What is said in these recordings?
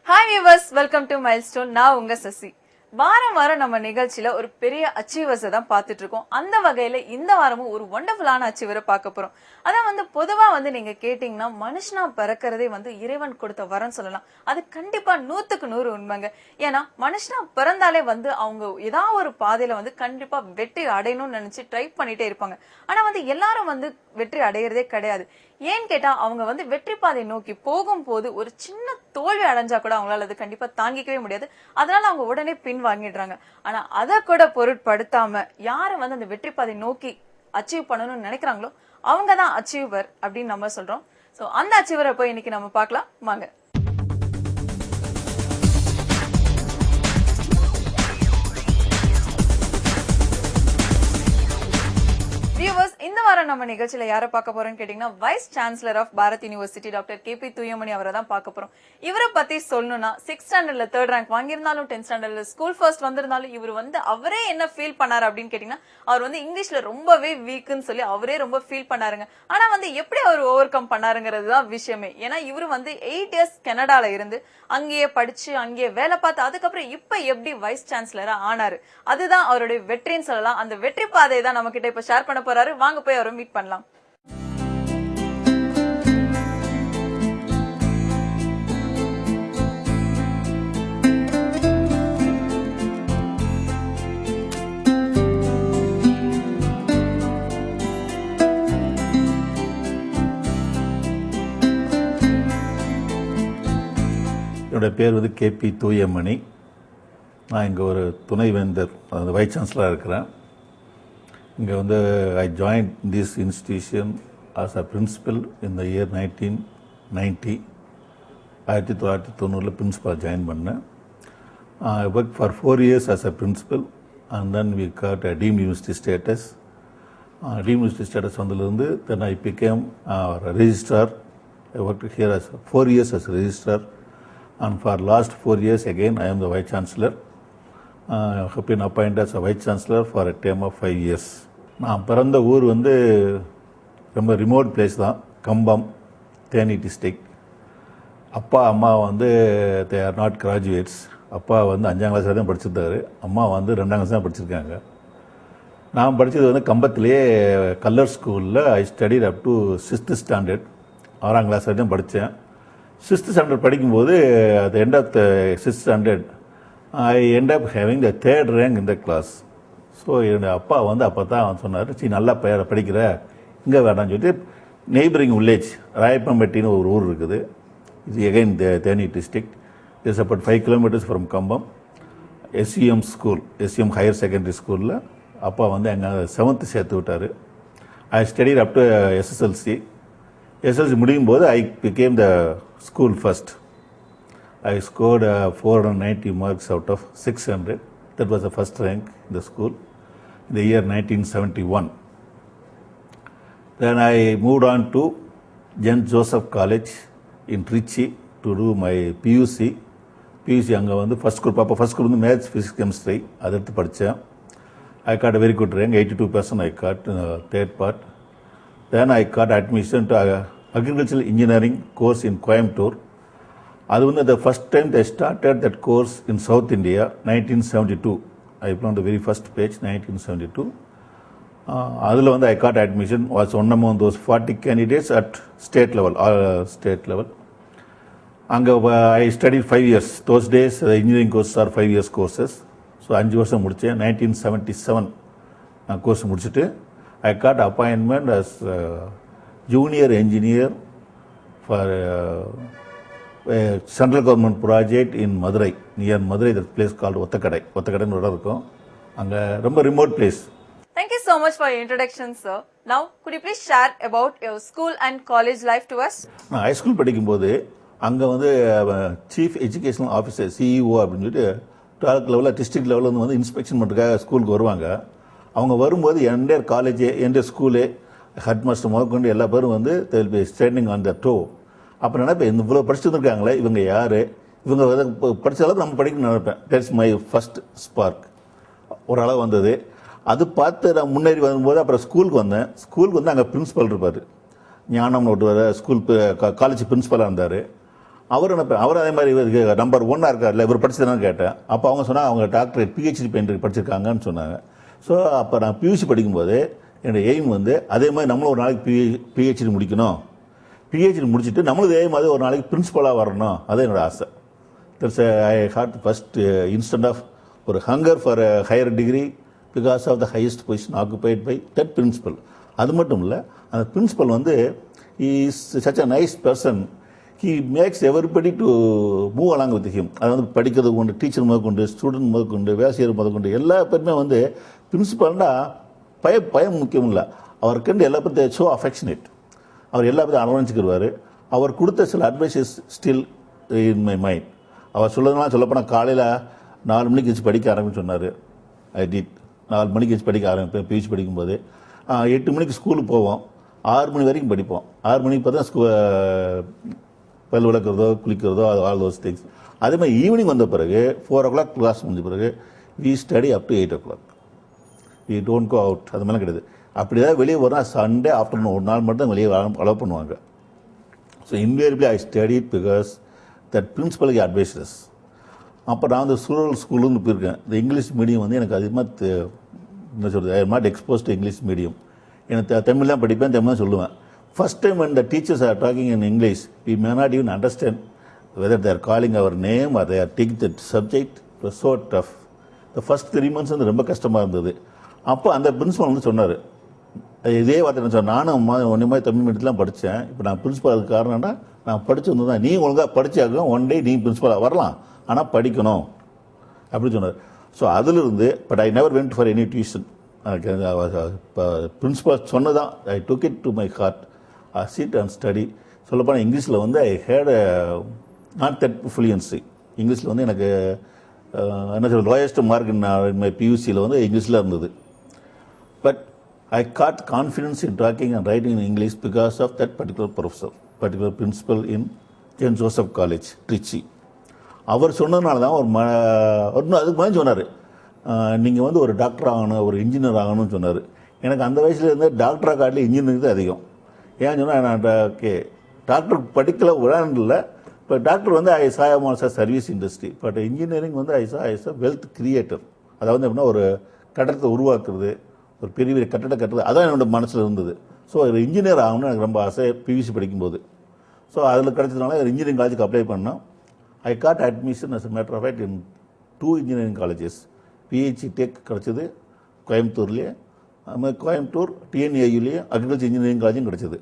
Hi viewers, welcome to milestone. நான் உங்க சசி. வாரம் வாரம் நம்ம நிகழ்ச்சியில ஒரு பெரிய அச்சீவர்ஸை தான் பார்த்துட்டு இருக்கோம். அந்த வகையில இந்த வாரமும் ஒரு ஒண்டர்ஃபுல்லான அச்சீவரை பார்க்க போறோம். அதான் பொதுவா நீங்க கேட்டீங்கன்னா மனுஷனா பிறக்கிறதே இறைவன் கொடுத்த வரம் சொல்லலாம். அது கண்டிப்பா 100க்கு 100 உண்மைங்க. ஏன்னா மனுஷனா பிறந்தாலே அவங்க ஏதாவது ஒரு பாதையில கண்டிப்பா வெற்றி அடையணும்னு நினைச்சு ட்ரை பண்ணிட்டே இருப்பாங்க. ஆனா எல்லாரும் வெற்றி அடையிறதே கிடையாது. ஏன்னு கேட்டா அவங்க வெற்றி பாதை நோக்கி போகும்போது ஒரு சின்ன தோல்வி அடைஞ்சா கூட அவங்களால அது கண்டிப்பா தாங்கிக்கவே முடியாது. அதனால அவங்க உடனே பின் வாங்கிடுறாங்க. ஆனா அதை கூட பொருட்படுத்தாம யாரு அந்த வெற்றி பாதை நோக்கி அச்சீவ் பண்ணணும்னு நினைக்கிறாங்களோ அவங்கதான் அச்சீவர் அப்படின்னு நம்ம சொல்றோம். சோ அந்த அச்சீவரை போய் இன்னைக்கு நம்ம பார்க்கலாம் வாங்க. இந்த வாரம் நம்ம நிகழ்ச்சியில யாரை பார்க்க போறோம்னு கேட்டீங்கன்னா vice chancellor of Bharat university doctor KP Thooyamani அவரை தான் பார்க்க போறோம். இவரை பத்தி சொல்லணும்னா 6th ஸ்டாண்டர்ட்ல 3rd ரேங்க் வாங்கியிருந்தாலும் 10th ஸ்டாண்டர்ட்ல ஸ்கூல் ஃபர்ஸ்ட் வந்திருந்தாலும் இவர் அவரே என்ன ஃபீல் பண்ணாரு அப்படின்னு கேட்டீங்கன்னா அவர் இங்கிலீஷ்ல ரொம்பவே வீக்குன்னு சொல்லி அவரே ரொம்ப ஃபீல் பண்ணாருங்க. ஆனா எப்படி அவர் ஓவர் கம் பண்ணாருங்கிறது தான் விஷயமே. ஏன்னா இவரு 8 இயர்ஸ் கனடால இருந்து அங்கேயே படிச்சு அங்கேயே வேலை பார்த்து அதுக்கப்புறம் இப்ப எப்படி வைஸ் சான்சலரா ஆனாரு, அதுதான் அவருடைய வெற்றின்னு சொல்லலாம். அந்த வெற்றி பாதையை தான் நம்ம கிட்ட இப்ப ஷேர் பண்ண போறாரு. வாங்க போய் அவரை மீட் பண்ணலாம். என்னோட பேர் KP தூயமணி. நான் இங்கே ஒரு துணைவேந்தர், வைஸ் சான்சலராக இருக்கிறேன். இங்கே I join this institution as a principal in the year 1990. 1990 பிரின்சிபலாக ஜாயின் பண்ணேன். I work for 4 years as a principal and then we got a deemed university status. Deemed university status வந்ததுலேருந்து then I became a registrar. I worked here as 4 years as a registrar. And for last 4 years again I am the Vice Chancellor. I have been appointed as a Vice Chancellor for a term of 5 years. நான் பிறந்த ஊர் ரொம்ப remote place தான், கம்பம், Theni district. அப்பா அம்மா they are not graduates. அப்பா 5ஆம் class தான் படிச்சிருந்தாரு, அம்மா 2ஆம் கிளாஸ் தான் படிச்சிருக்காங்க. நான் படித்தது கம்பத்திலேயே கல்லர் ஸ்கூலில் ஐ studied up to 6th standard. 6ஆம் கிளாஸ் வரைக்கும் படித்தேன். 6th ஸ்டாண்டர்ட் படிக்கும்போது at the end of the 6th standard I end up having the 3rd rank in the class. So என்னுடைய அப்பா அப்போ தான் சொன்னார், நல்லா படிக்கிற, இங்கே வேண்டாம்னு சொல்லிட்டு நெய்பரிங் வில்லேஜ் ராயப்பம்பட்டின்னு ஒரு ஊர் இருக்குது. இது again Theni district. It's about 5 kilometers from Kambam. SUM school, SUM higher secondary ஸ்கூலில் அப்பா எங்கள் 7th சேர்த்து விட்டார். I studied up to SSLC. SSLC முடியும் போது I became the school first. I scored 490 marks out of 600. That was the first rank in the school in the year 1971. Then I moved on to St. Joseph College in Trichy to do my PUC. PUC அங்கே first group, அப்போ first group maths, physics, chemistry அதை எடுத்து படித்தேன். I got a very good rank, 82% I got, 3rd part. Then I got admission to agricultural engineering course in Coimbatore. அது the first time they started that course in South India, 1972. I found the very first page, 1972. அதில் I got admission, was one among those 40 candidates at state level. அங்கே I studied 5 years. Those days the engineering courses are 5 years courses. So 5 வருஷம் முடித்தேன். 1977 course முடிச்சுட்டு I got appointment as junior engineer for central government project in Madurai, near Madurai. That place called ஒத்தக்கடைன்னு இடம் இருக்கும். அங்கே ரொம்ப remote place. Thank you so much for your introduction, sir. Now, could you please share about your school and college life to us? நான் high school படிக்கும்போது அங்கே chief educational officer, CEO அப்படின்னு சொல்லிட்டு 12th லெவலில் டிஸ்ட்ரிக்ட் லெவலில் இன்ஸ்பெக்ஷன் பண்ணுறதுக்காக ஸ்கூலுக்கு வருவாங்க. அவங்க வரும்போது entire college, entire school, head master முதற்கொண்டு எல்லா பேரும் they will be standing on the toe. அப்போ நினைப்பேன், இவ்வளோ படிச்சுட்டு வந்துருக்காங்களே, இவங்க யார், இவங்க படித்த அளவுக்கு நம்ம படிக்கணும்னு நினைப்பேன். That's my first spark. ஓரளவு வந்தது. அது பார்த்து நான் முன்னேறி வரும்போது அப்புறம் ஸ்கூலுக்கு வந்தேன். ஸ்கூலுக்கு அங்கே பிரின்ஸிபல் இருப்பார், ஞானம்னு ஒருத்தர் ஸ்கூல் காலேஜ் பிரின்ஸிபலாக இருந்தார். அவர் அதே மாதிரி நம்பர் 1 இருக்கார்ல, இவர் படிச்சதுன்னு கேட்டேன். அப்போ அவங்க சொன்னாங்க அவங்க டாக்டர் பிஹெச்டி படிச்சிருக்காங்கன்னு சொன்னாங்க. ஸோ அப்போ நான் பியூசி படிக்கும்போது என்னோட எய்ம் வந்து அதே மாதிரி நம்மளும் ஒரு நாளைக்கு பிஹெச்டி முடிக்கணும், பிஹெச்டி முடிச்சுட்டு நம்மளும் இதே மாதிரி ஒரு நாளைக்கு பிரின்சிபலாக வரணும், அது என்னோட ஆசை. That's I had first instance of ஒரு hunger for higher degree because of the highest position occupied by that principal. அது மட்டும் இல்லை, அந்த பிரின்சிபல் வந்து is such a nice person. He makes everybody to move along with him. அது வந்து படிக்கிறது கொண்டு, டீச்சர் முதற்கொண்டு, ஸ்டூடெண்ட் முதற்கொண்டு, வேசியர் முதற்கொண்டு எல்லா பேருமே வந்து பிரின்சிபல்னா பயம் முக்கியம் இல்லை, அவருக்கு எல்லா பேரும் ஷோ அஃபெக்ஷனேட். அவர் எல்லா பேரும் அரவணைச்சிக்கிடுவார். அவர் கொடுத்த சில advices still in my mind. அவர் சொல்லலாம் சொல்லப்போனால் காலையில் 4 மணிக்கு வச்சு படிக்க ஆரம்பிச்சு சொன்னார். ஐ டிட் 4 மணிக்கு வச்சு படிக்க ஆரம்பிப்பேன் பியூசி படிக்கும்போது. 8 மணிக்கு ஸ்கூலுக்கு போவோம், 6 மணி வரைக்கும் படிப்போம். 6 மணிக்கு பார்த்தா பல் விளக்குறதோ குளிக்கிறதோ ஆல் தோஸ் திங்ஸ். அதே மாதிரி ஈவினிங் வந்த பிறகு 4 o'clock கிளாஸ் முடிஞ்ச பிறகு we study up to 8 o'clock. We don't go out. அது மாதிரிலாம் கிடையாது. அப்படி ஏதாவது வெளியே வரும் சண்டே ஆஃப்டர்நூன் ஒரு நாள் மட்டும் வெளியே அலோவ் பண்ணுவாங்க. So invariably I studied because that principal advises. அப்போ நான் வந்து ரூரல் ஸ்கூலுன்னு போயிருக்கேன். இந்த இங்கிலீஷ் மீடியம் வந்து எனக்கு அதிகமாக என்ன சொல்கிறது, I am not expose to English medium. எனக்கு தமிழ் தான் படிப்பேன், தமிழ் தான் சொல்லுவேன். First time when the teachers are talking in English, we may not even understand whether they are calling our name or they are taking the subject. It was so tough. The first 3 months வந்து ரொம்ப கஷ்டமாக இருந்தது. அப்போ அந்த principal வந்து சொன்னார், இதே வார்த்தை என்ன சொன்னால், நானும் ஒன்றே மாதிரி தமிழ் மீடியத்துலாம் படித்தேன். இப்போ நான் பிரின்சிபல் அதுக்கு காரணம்னா நான் படித்து வந்து தான், நீ ஒழுங்காக படித்தாக்க ஒன் டே நீ பிரின்சிபலாக வரலாம், ஆனால் படிக்கணும் அப்படின்னு சொன்னார். ஸோ அதிலிருந்து but I never went for any tuition. Principal சொன்னதான் I took it to my heart. Sit and study. சொல்லப்போனால் இங்கிலீஷில் வந்து I had not that fluency. இங்கிலீஷில் வந்து எனக்கு என்ன சொல்ல லோயஸ்ட் மார்க் இன் மை பியூசியில் வந்து இங்கிலீஷில் இருந்தது. But I got confidence in talking and writing in English because of that particular professor, particular principal in Saint Joseph college Trichy. அவர் சொன்னதுனால தான் ஒரு அதுக்கு மாதிரி சொன்னார், நீங்கள் வந்து ஒரு டாக்டர் ஆகணும், ஒரு இன்ஜினியர் ஆகணும்னு சொன்னார். எனக்கு அந்த வயசுல இருந்து டாக்டராக காட்டில் இன்ஜினியரிங் தான் அதிகம். ஏன்னு சொன்னால் நான் டாக்டர் படிக்கல உடாண்டில். இப்போ டாக்டர் வந்து ஐ சா சர்வீஸ் இண்டஸ்ட்ரி, பட் இன்ஜினியரிங் வந்து ஐ சா வெல்த் கிரியேட்டர். அதாவது எப்படின்னா ஒரு கட்டடத்தை உருவாக்குறது, ஒரு பெரிய பெரிய கட்டடம் கட்டுறது, அதான் என்னோட மனசில் இருந்தது. ஸோ ஒரு இன்ஜினியர் ஆகணும்னு எனக்கு ரொம்ப ஆசை பியூசி படிக்கும்போது. ஸோ அதில் கிடைச்சதுனால இன்ஜினியரிங் காலேஜுக்கு அப்ளை பண்ணோம். I got admission as a matter of fact in 2 engineering colleges. PSG tech கிடச்சிது கோயம்புத்தூர்லேயே, கோயம்புத்தூர் டிஎன்ஏயூலேயே அக்ரிகல்ச்சர் இன்ஜினியரிங் காலேஜும் கிடச்சிது.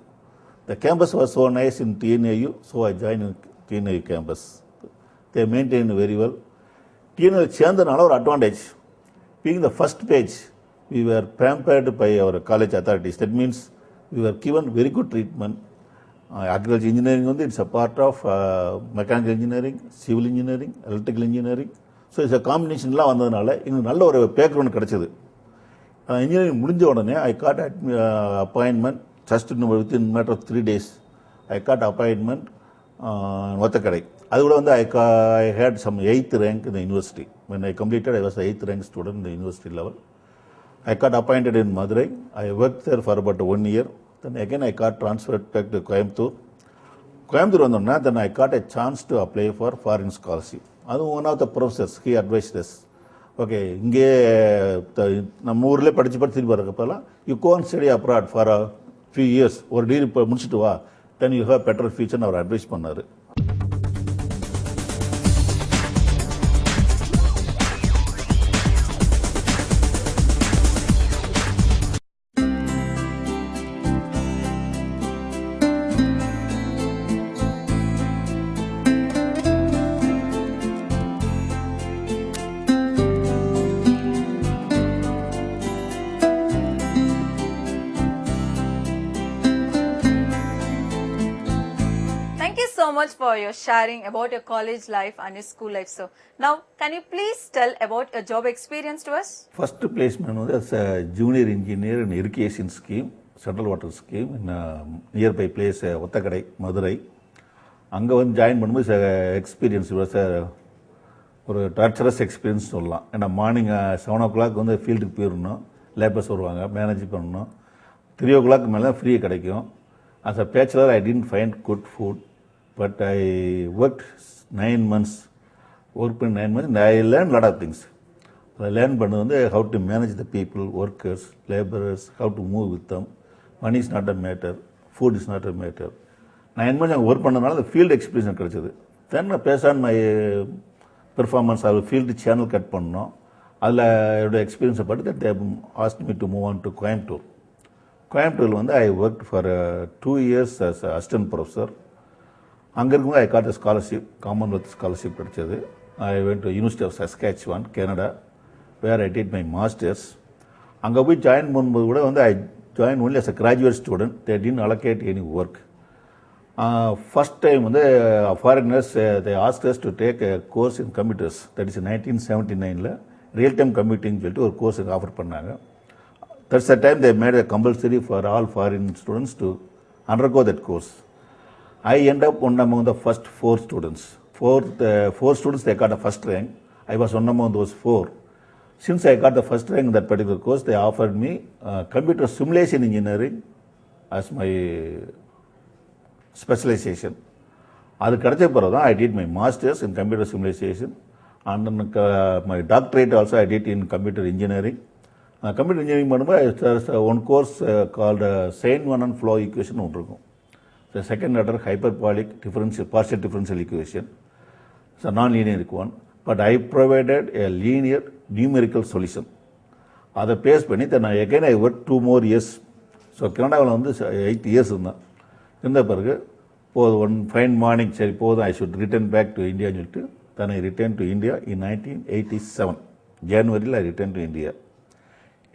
The campus was so nice in TNAU, so I join in TNAU campus. They maintain very well. TNA சேர்ந்தனால ஒரு advantage, being the first batch we were pampered by our college authorities. That means we were given very good treatment. Agriculture engineering வந்து it's a part of mechanical engineering, civil engineering, electrical engineering. So it's a combinationலாம் வந்ததுனால எங்களுக்கு நல்ல ஒரு background கிடைச்சது. Engineering முடிஞ்ச உடனே I got appointment just within matter of 3 days. I got appointment Othakadai. அது கூட வந்து I had some 8th rank in the university. When I completed, I was the 8th rank student in the university level. I got appointed in Madurai. I worked there for about 1 year. Then again I got transferred back to Coimbatore. Coimbatore வந்தோம்னா then I got a chance to apply for foreign scholarship. அது one of the professors, he advised us. Okay, இங்கே நம்ம ஊரில் படித்து திரும்பி வரக்கப்பெல்லாம் you go and study abroad for a few years, ஒரு degree இப்போ முடிச்சுட்டு வா, then you have better future அவர் அட்வைஸ் பண்ணார். So much for your sharing about your college life and your school life. So now, can you please tell about your job experience to us? First placement was as a junior engineer in irrigation scheme, central water scheme in a nearby place, Ottakadai, Madurai. அங்கே வந்து join பண்ணும்போது experience ஒரு torturous experience சொல்லலாம். ஏன்னா morning 7 o'clock வந்து ஃபீல்டுக்கு போயிடணும், labours வருவாங்க, மேனேஜ் பண்ணணும். 3 o'clock மேலே ஃப்ரீயாக கிடைக்கும். As a bachelor, I didn't find good food. but I worked 9 months. Worked for 9 months and I learned a lot of things. I learned how to manage the people, workers, laborers, how to move with them. Money is not a matter, food is not a matter. 9 months I worked பண்ணனால the field experience கிடைச்சது. Then based on my performance, I field channel cut பண்ணோம். அதில் என்னோட எக்ஸ்பீரியன்ஸை பார்த்து that they asked me to move on to Coimbatore. கோயம்புத்தூரில் I worked for 2 years as assistant professor. அங்கே இருக்கும்போது I got a scholarship, Commonwealth scholarship கிடைச்சது. I went to University of Saskatchewan, Canada, where I did my masters. அங்கே போய் join பண்ணும்போது கூட I joined only as a graduate student. They didn't allocate any work. First time foreigners, they asked us to take a course in computers. That is 1979ல real time computing சொல்லிட்டு ஒரு course offer பண்ணாங்க. That's the time they made a compulsory for all foreign students to undergo that course. I end up one among the first 4 students. Four students, they got the first rank. I was one among those 4. Since I got the first rank in that particular course, they offered me computer simulation engineering as my specialization. அது கிடைச்ச பிறகு தான் I did my masters in computer simulation and my doctorate also I did in computer engineering. Computer engineering பண்ணும்போது there's one course called Sine-Manon flow equation ஒன்று இருக்கும். The second order hyperbolic partial differential equation. It's a non-linear one. But I provided a linear numerical solution. அதை base பண்ணி then again I worked 2 more years. So கனடாவில் 8 years இருந்த பிறகு one fine morning சரி போதும் I should return back to India சொல்லிட்டு then I returned to India in 1987. January I returned to India.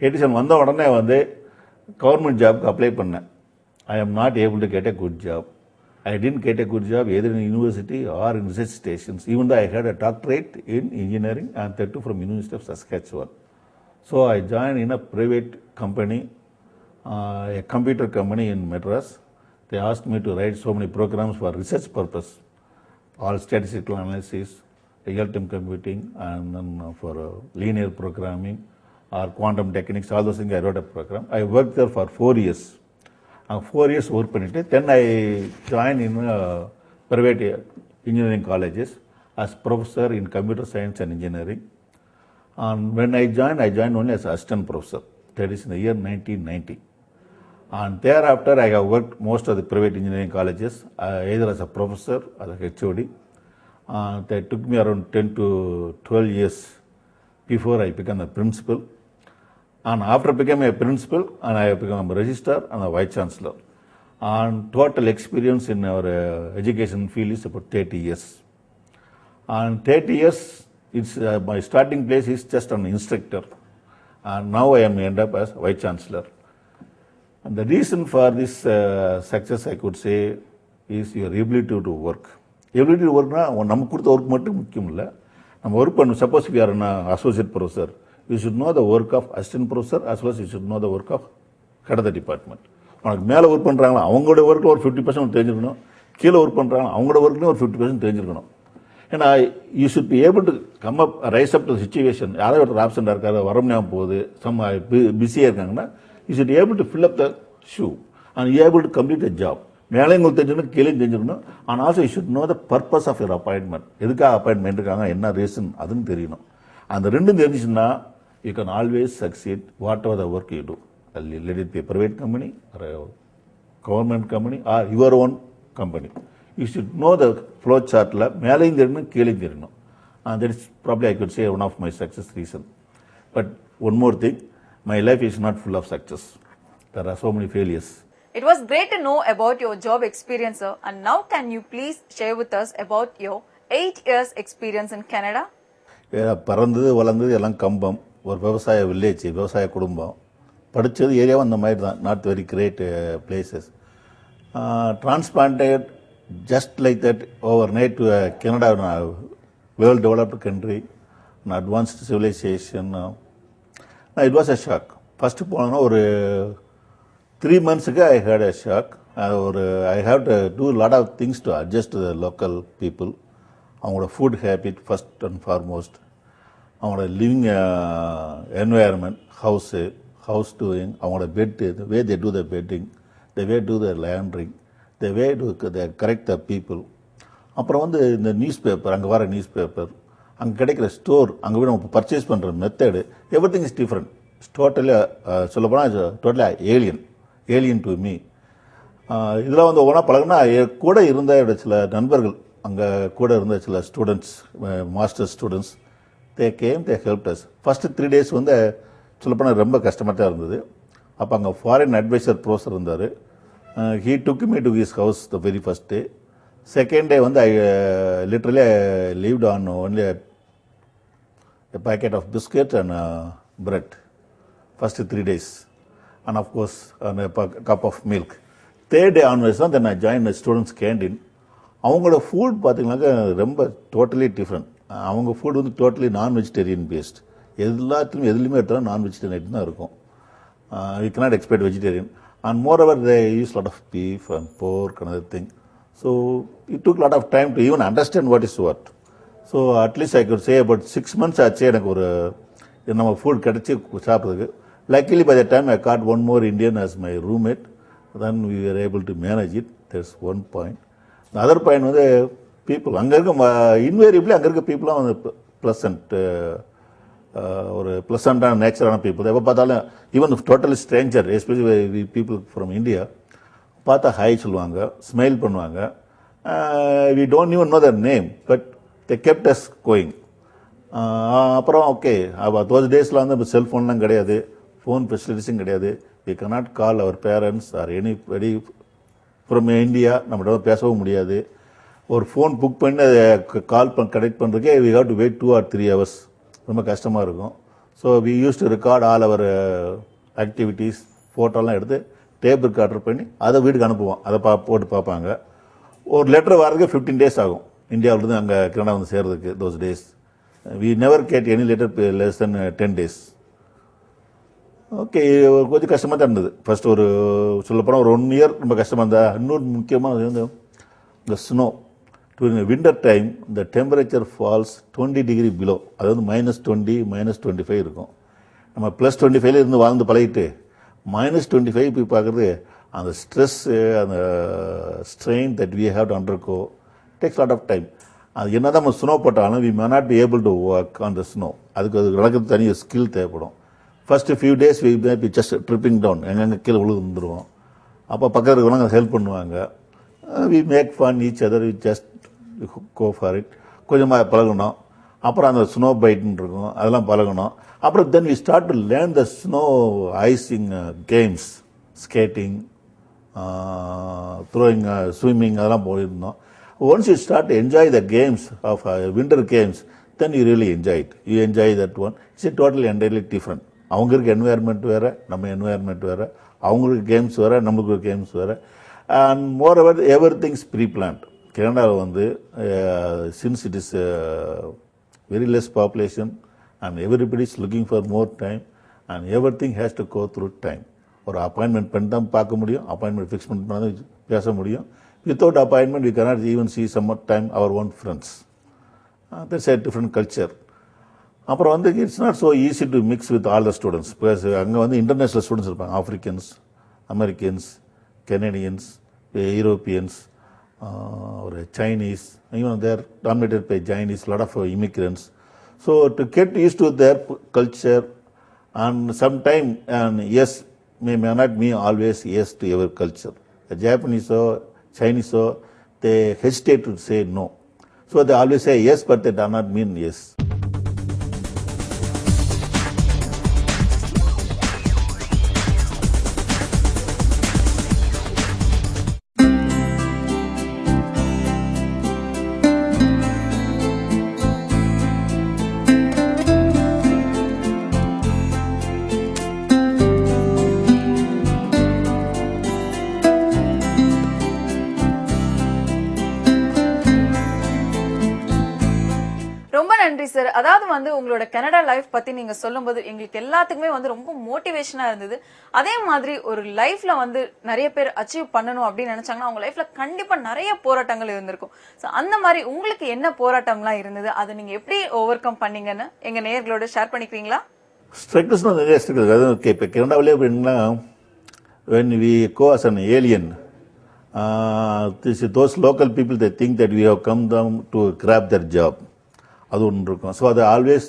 87 வந்த உடனே கவர்மெண்ட் ஜாப்க்கு அப்ளை பண்ணேன். I am not able to get a good job. I didn't get a good job either in university or in research stations, even though I had a doctorate in engineering and that too from University of Saskatchewan. So I joined in a private company, a computer company in Madras. They asked me to write so many programs for research purpose, all statistical analysis, real-time computing, and then for linear programming or quantum techniques, all those things I wrote a program. I worked there for 4 years. 4 years work பண்ணிட்டு then I joined in private engineering colleges as professor in computer science and engineering. And when I joined only as assistant professor. That is in the year 1990. And thereafter I have worked most of the private engineering colleges either as a professor or as a HOD. That took me around 10 to 12 years before I became a principal. And after becoming a principal, and I have become a registrar and a vice chancellor. And total experience in our education field is about 30 years. And 30 years, it's my starting place is just an instructor. And now I am end up as vice chancellor. And the reason for this success, I could say, is your ability to work. Ability to work, நமக்கு கொடுத்த work மட்டும் முக்கியம் இல்லை. நம்ம work பண்ணணும். Suppose we are an associate professor. You should know the work of assistant professor as well as you should know the work of head of the department. உனக்கு மேலே work பண்ணுறாங்களா அவங்களோட ஒர்க்கில் ஒரு 50% தெரிஞ்சிருக்கணும், கீழே ஒர்க் பண்ணுறாங்களா அவங்களோட ஒர்க்லேயும் ஒரு 50% தெரிஞ்சிருக்கணும். ஏன்னா you should be able to come up rice up to situation. யாரோ ஒரு ஆப்சண்டாக இருக்காரு, வர முடியாமல் போகுது, சம் பிஸியாக இருக்காங்கன்னா you should able to fill up the shoe and you able to complete the job. மேலே உங்களுக்கு தெரிஞ்சிருக்கணும், கீழே தெரிஞ்சிருக்கணும். And also you should know the purpose of your appointment. எதுக்காக அப்பாயின்மெண்ட் இருக்காங்க, என்ன ரீசன், அதுன்னு தெரியணும். அந்த ரெண்டும் தெரிஞ்சிச்சுன்னா you can always succeed whatever the work you do. Let it be a private company or a government company or your own company. You should know the flow chart. மேலையும் தெரியணும், கீழையும் தெரியணும். That is probably I could say one of my success reason. But one more thing, my life is not full of success. There are so many failures. It was great to know about your job experience, sir. And now can you please share with us about your 8 years experience in Canada? பிறந்தது வளர்ந்தது எல்லாம் கம்பம், ஒரு விவசாய village, விவசாய குடும்பம். படித்தது ஏரியாவும் அந்த மாதிரி தான், not very great places. Transplanted just like that overnight to Canada, well developed country, advanced civilization. It was a shock. First போனோன்னா ஒரு 3 months I had a shock. I have to do lot of things to adjust to the local people. அவங்களோட food habit first and foremost, அவங்களோட living environment, house doing, அவங்களோட bed, the way they do the bedding, the way do the லேண்ட்ரிங், the way to the correct the people. அப்புறம் வந்து இந்த news paper, அங்கே வர news paper, அங்கே கிடைக்கிற store, அங்கே போய் நம்ம பர்ச்சேஸ் பண்ணுற method, every thing is different. Totally சொல்லப்போனால் டோட்டலி ஏலியன் டு மீ. இதெல்லாம் வந்து ஒவ்வொன்றா பழகுனா கூட இருந்த சில நண்பர்கள், அங்கே கூட இருந்த சில students, master students, they help us. First 3 days வந்து சொல்லப்போனால் ரொம்ப கஷ்டமாக தான் இருந்தது. அப்போ அங்கே ஃபாரின் அட்வைசர் ப்ரொஃபஸர் இருந்தார். He took me to his house the very first day. Second day வந்து I literally lived on only a packet of biscuit and bread. First 3 days. And of course, and a cup of milk. Third day onwards, then I joined the students' canteen. அவங்களோட food பார்த்தீங்கன்னாக்கா ரொம்ப totally different. அவங்க food வந்து totally நான்-வெஜிடேரியன் paste. எதுலையுமே எடுத்தாலும் நான்-வெஜிடேரியன் தான் இருக்கும். You cannot expect vegetarian. And moreover, they use lot of beef and pork and other thing. So it took a lot of time to even understand what is what. So at least I could say about 6 months ஆச்சு எனக்கு ஒரு நம்ம food கிடச்சி சாப்பிட்றதுக்கு. Luckily by the time I got one more Indian as my roommate. Then we are able to manage it. There's one point. Other point வந்து people, அங்கே இருக்க invariably அங்கே இருக்க பீப்புளாக வந்து ப்ளசன்ட், ஒரு ப்ளசண்ட்டான நேச்சரான பீப்புள். எப்போ பார்த்தாலும் even totally stranger, especially people from India, பார்த்தா ஹாய் சொல்லுவாங்க, ஸ்மைல் பண்ணுவாங்க. We don't even know their name, but they kept us going. அப்புறம் ஓகே, தோஸ் டேஸில் வந்து செல்ஃபோன்லாம் கிடையாது, ஃபோன் ஃபெசிலிட்டிஸும் கிடையாது. We cannot call our parents or anybody from India. நம்மகிட்ட பேசவும் முடியாது. ஒரு ஃபோன் புக் பண்ணி அதை கால் கனெக்ட் பண்ணுறதுக்கே we have to wait 2 or 3 hours. ரொம்ப கஷ்டமாக இருக்கும். So we use to record all our activities, ஃபோட்டோலாம் எடுத்து டேப் ரெக்கார்டர் பண்ணி அதை வீட்டுக்கு அனுப்புவோம். அதை போட்டு பார்ப்பாங்க. ஒரு லெட்டர் வர்றதுக்கு 15 days ஆகும் இந்தியாவிலேருந்து அங்கே கனடா வந்து சேர்றதுக்கு. Those days we never get any letter less then 10 days. Okay, கொஞ்சம் கஷ்டமாக தான் இருந்தது. ஃபர்ஸ்ட் ஒரு சொல்லப்போனால் ஒரு 1 year ரொம்ப கஷ்டமாக இருந்தா. இன்னொரு முக்கியமாக வந்து இந்த ஸ்னோ டூரிங் வின்டர் டைம், இந்த டெம்பரேச்சர் ஃபால்ஸ் 20 degree பிலோ. அது வந்து -20, -25 இருக்கும். நம்ம +25 இருந்து வாழ்ந்து பழகிட்டு -25 போய் பார்க்குறது, அந்த ஸ்ட்ரெஸ்ஸு, அந்த strain that we have to undergo takes lot of time. அது என்ன தான் நம்ம ஸ்னோ போட்டாலும் we may not be able to work on the snow. அதுக்கு நடக்கிறது தனி ஸ்கில் தேவைப்படும். First few days we may be just tripping down, எங்கெங்கே கீழே விழுந்துருவோம். அப்போ பக்கத்தில் இருக்கிறவங்க ஹெல்ப் பண்ணுவாங்க. We make fun each other, we just go for it. கொஞ்சமாக பழகணும். அப்புறம் அந்த ஸ்னோ பைட்னு இருக்கும், அதெல்லாம் பழகணும். அப்புறம் then we start to learn the snow icing games, skating, throwing, swimming, அதெல்லாம் போயிருந்தோம். Once you start to enjoy the games of winter games, then you really enjoy it. You enjoy that one. It's totally entirely different. அவங்களுக்கு environment வேறு, நம்ம environment வேறு. அவங்களுக்கு games வேறு, நம்மளுக்கு games வேறு. And more over every things pre planned. கனடாவில் வந்து since it is very less population and everybody is looking for more time and every thing has to go through time. ஒரு appointment பண்ணி தான் பார்க்க முடியும், அப்பாயின்மெண்ட் ஃபிக்ஸ் பண்ணி தான் பேச முடியும். Without appointment, we cannot even see some time our own friends. That's a different culture. அப்புறம் வந்து it's not so easy to mix with all the students. Because அங்கே வந்து இன்டர்நேஷ்னல் ஸ்டூடெண்ட்ஸ் இருப்பாங்க. ஆஃப்ரிக்கன்ஸ், அமெரிக்கன்ஸ், கெனடியன்ஸ், யூரோப்பியன்ஸ், ஒரு Chinese, even there dominated by Chinese, lot of immigrants. So to get use to their culture and some time and as may not me always as to ever culture. ஜாப்பனீஸோ Chinese, they hesitate to say no. So they always say yes, but they do not mean yes. நன்றி sir. அதாவது வந்து உங்களோட Canada life பத்தி நீங்க சொல்லும்போது எங்களுக்கு எல்லாத்துக்குமே வந்து ரொம்ப மோட்டிவேஷனா இருந்தது. அதே மாதிரி ஒரு லைஃப்ல வந்து நிறைய பேர் அச்சீவ் பண்ணணும் அப்படின்னு நினைச்சாங்கன்னா அவங்க லைஃப்ல கண்டிப்பா நிறைய போராட்டங்கள் இருந்திருக்கும். சோ அந்த மாதிரி உங்களுக்கு என்ன போராட்டம்லாம் இருந்தது, அதை நீங்க எப்படி ஓவர் கம் பண்ணீங்கன்னு எங்க நேயர்களோட ஷேர் பண்ணிக்கிறீங்களா? ஸ்ட்ரகிள்ஸ் நிறைய ஸ்ட்ரகிள்ஸ். அதாவது ஓகே, இப்போ கனடாவிலே எப்படின்னா when we go as an alien, those local people, they think that we have come down to grab their job. அது ஒன்று இருக்கும். ஸோ அதை always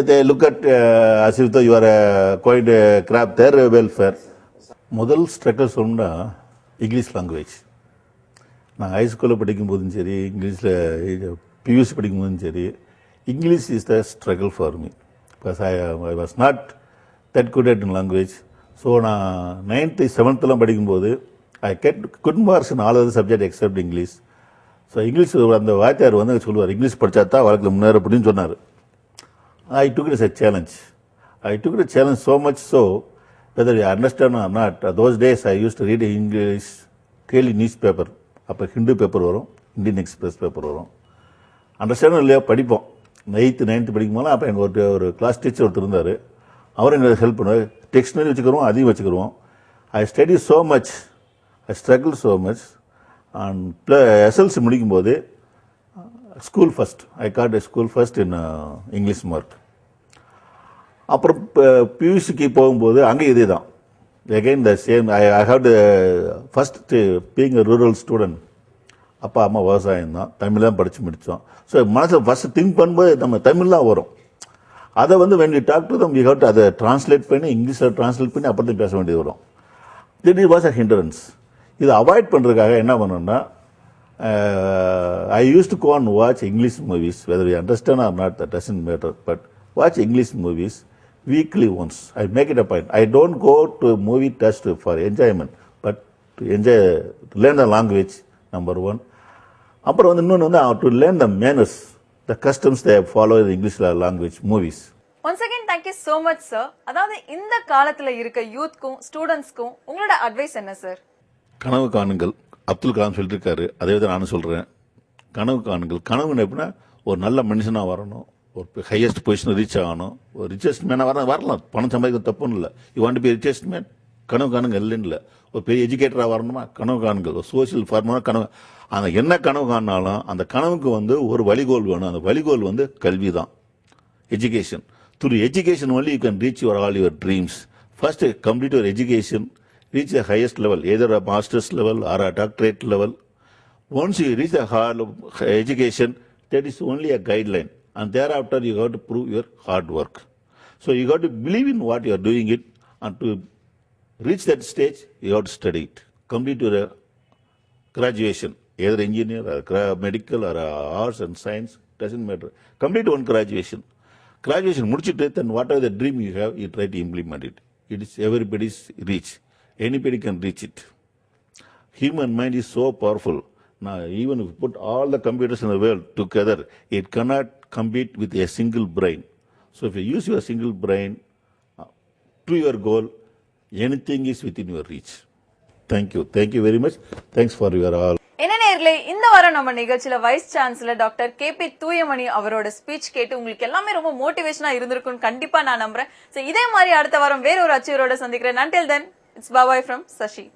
they look at as if though you are going to grab their welfare. முதல் struggle சொன்னா English language. நான் ஹைஸ்கூலில் படிக்கும்போதும் சரி, இங்கிலீஷில் பியூசி படிக்கும்போதும் சரி, English is the struggle for me. Because I was not that good at in language. So நான் 9th 7th படிக்கும்போது I get good marks in all other subject except English. So English அந்த வாத்தியார் வந்து சொல்லுவார், English படித்தா தான் வாழ்க்கையில் முன்னேற அப்படின்னு சொன்னார். I took it as a challenge. I took it a challenge so much so, whether you understand or not, those days I used to read English daily newspaper. அப்போ ஹிந்து பேப்பர் வரும், இந்தியன் எக்ஸ்பிரஸ் பேப்பர் வரும். அண்டர்ஸ்டாண்டும் இல்லையா படிப்போம். 9th படிக்கும்போது அப்போ எங்கள் ஒரு class teacher ஒருத்தர் இருந்தார். அவர் எங்களுக்கு ஹெல்ப் பண்ணுவார். டிக்ஷனரி வச்சுக்கிறோம், அதையும் வச்சுக்கிறோம். I study so much, I struggle so much. And SLC முடிக்கும்போது school first, I got school first in English mark. அப்புறம் பியூசிக்கு போகும்போது அங்கே இதே தான். again the same. I have the first being a rural student. அப்பா அம்மா விவசாயம் தான், தமிழ் தான் படித்து முடித்தோம். ஸோ மனசில் ஃபஸ்ட்டு திங்க் பண்ணும்போது நம்ம தமிழ் தான் வரும். அதை வந்து when we talk to them, we have to அதை ட்ரான்ஸ்லேட் பண்ணி இங்கிலீஷில் ட்ரான்ஸ்லேட் பண்ணி அப்படி தான் பேச வேண்டியது வரும். That was a hindrance. இதை அவாய்ட் பண்ணுறதுக்காக என்ன பண்ணோன்னா, I used to go and watch English movies, whether we understand or not, that doesn't matter, but watch English movies weekly once. I make it a point. I don't go to a movie just for enjoyment, but to enjoy, to learn the language, number one. அப்புறம் வந்து இன்னொன்று வந்து to learn the manners, the customs they follow in English language movies. Once again thank you so much sir. அதாவது இந்த காலத்துல இருக்க யூத்க்கும் ஸ்டூடெண்ட்ஸ்க்கும் உங்களோட advice என்ன சார்? கனவு காணுங்கள். அப்துல் கலாம் சொல்லிட்டு இருக்காரு, அதே தான் நானும் சொல்கிறேன். கனவு காணுங்கள். கனவுன்னு எப்படின்னா ஒரு நல்ல மனுஷனாக வரணும், ஒரு ஹையஸ்ட் பொசிஷன் ரீச் ஆகணும், ஒரு ரிச்சஸ்ட் மேனாக வரலாம். பணம் சம்பாதிக்க தப்புன்னு இல்லை. You want to be richest man, கனவு காணுங்க இல்லைன்னு இல்லை. ஒரு பெரிய எஜுகேட்டராக வரணுமா, கனவு காணுங்கள். ஒரு சோசியல் ஃபார்மராக கனவு. அந்த என்ன கனவு காணாலும் அந்த கனவுக்கு வந்து ஒரு வழிகோல் வேணும். அந்த வழிகோல் வந்து கல்வி தான், education. Through education only you can reach all your dreams. First, complete your education, reach the highest level, either a master's level or a doctorate level. Once you reach the education, that is only a guideline. And thereafter, you have to prove your hard work. So you got to believe in what you are doing it, and to reach that stage, you have to study it. Complete your graduation, either engineer or medical or arts and science, doesn't matter. Complete one graduation. Graduation முடிச்சிட்டு, then whatever the dream you have, you try to implement it. It is everybody's reach. Anybody can reach it. Human mind is so powerful. Now, even if you put all the computers in the world together, it cannot compete with a single brain. So if you use your single brain to your goal, anything is within your reach. Thank you. Thank you very much. Thanks for your all. என்ன நேர்களே, இந்த வாரம் நம்ம நிகழ்ச்சியில vice chancellor doctor KP Thuyamani அவரோட speech கேட்டு உங்களுக்கு எல்லாமே ரொம்ப மோட்டிவேஷனா இருந்திருக்கும் கண்டிப்பா நான் நம்புறேன். இதே மாதிரி அடுத்த வாரம் வேற ஒரு அச்சீவரோட சந்திக்கிறேன். Until then, it's bye bye from Sashi.